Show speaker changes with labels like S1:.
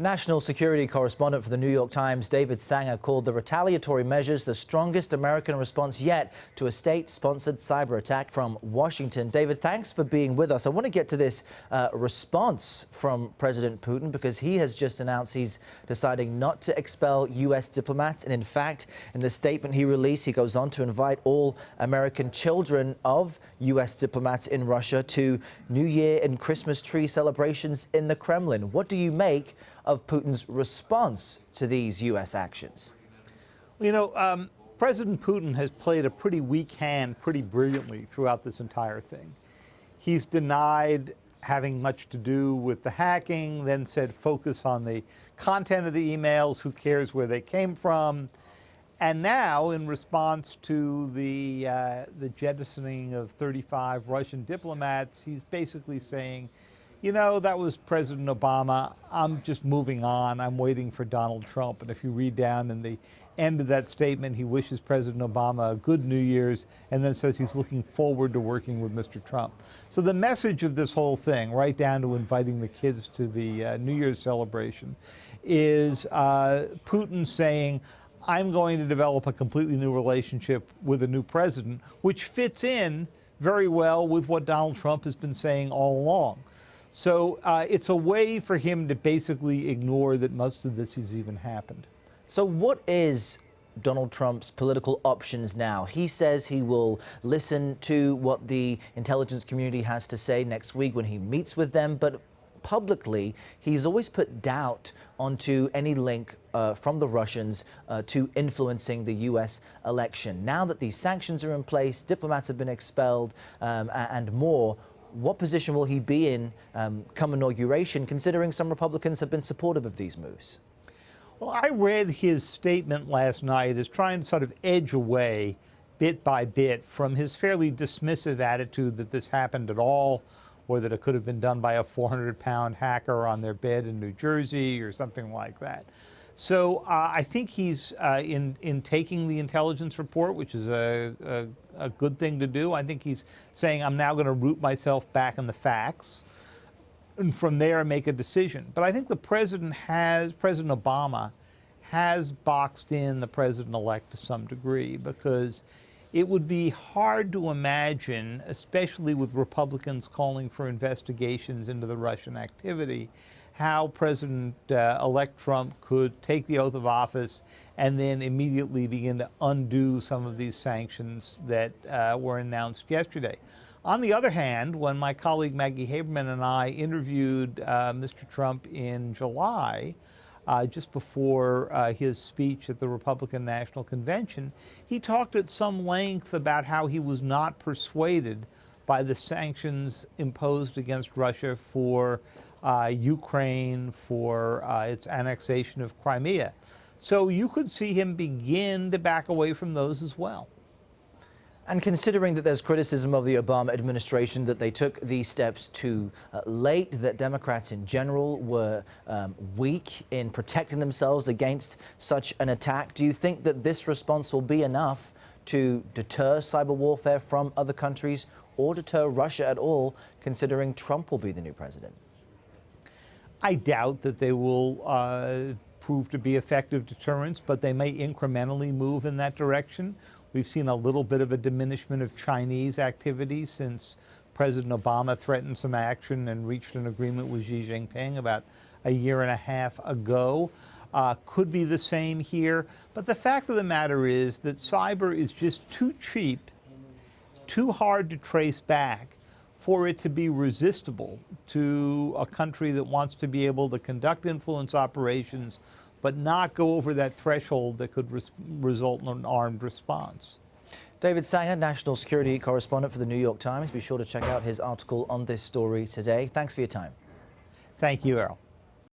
S1: National security correspondent for the New York Times, David Sanger, called the retaliatory measures the strongest American response yet to a state-sponsored cyber attack from Washington. David, thanks for being with us. I want to get to this response from President Putin because he has just announced he's deciding not to expel U.S. diplomats. And in fact, in the statement he released, he goes on to invite all American children of U.S. diplomats in Russia to New Year and Christmas tree celebrations in the Kremlin. What do you make of Putin's response to these U.S. actions?
S2: President Putin has played a pretty weak hand pretty brilliantly throughout this entire thing. He's denied having much to do with the hacking, then said focus on the content of the emails, who cares where they came from. And now, in response to the jettisoning of 35 Russian diplomats, he's basically saying, that was President Obama. I'm just moving on. I'm waiting for Donald Trump. And if you read down in the end of that statement, he wishes President Obama a good New Year's and then says he's looking forward to working with Mr. Trump. So the message of this whole thing, right down to inviting the kids to the New Year's celebration, is Putin saying, I'm going to develop a completely new relationship with a new president, which fits in very well with what Donald Trump has been saying all along. So it's a way for him to basically ignore that most of this has even happened.
S1: So what is Donald Trump's political options now? He says he will listen to what the intelligence community has to say next week when he meets with them, but publicly, he's always put doubt onto any link from the Russians to influencing the U.S. election. Now that these sanctions are in place, diplomats have been expelled, and more, what position will he be in come inauguration, considering some Republicans have been supportive of these moves?
S2: Well, I read his statement last night as trying to sort of edge away bit by bit from his fairly dismissive attitude that this happened at all, or that it could have been done by a 400-pound hacker on their bed in New Jersey or something like that. So I think he's in taking the intelligence report, which is a good thing to do. I think he's saying, I'm now going to root myself back in the facts, and from there make a decision. But I think President Obama has boxed in the president-elect to some degree, because it would be hard to imagine, especially with Republicans calling for investigations into the Russian activity, how President-elect Trump could take the oath of office and then immediately begin to undo some of these sanctions that were announced yesterday. On the other hand, when my colleague Maggie Haberman and I interviewed Mr. Trump in July, just before his speech at the Republican National Convention, he talked at some length about how he was not persuaded by the sanctions imposed against Russia for Ukraine, for its annexation of Crimea. So you could see him begin to back away from those as well.
S1: And considering that there's criticism of the Obama administration that they took these steps too late, that Democrats in general were weak in protecting themselves against such an attack, do you think that this response will be enough to deter cyber warfare from other countries or deter Russia at all, considering Trump will be the new president?
S2: I doubt that they will prove to be effective deterrents, but they may incrementally move in that direction. We've seen a little bit of a diminishment of Chinese activity since President Obama threatened some action and reached an agreement with Xi Jinping about a year and a half ago. Could be the same here. But the fact of the matter is that cyber is just too cheap, too hard to trace back for it to be resistible to a country that wants to be able to conduct influence operations but not go over that threshold that could result in an armed response.
S1: David Sanger, national security correspondent for the New York Times. Be sure to check out his article on this story today. Thanks for your time.
S2: Thank you, Errol.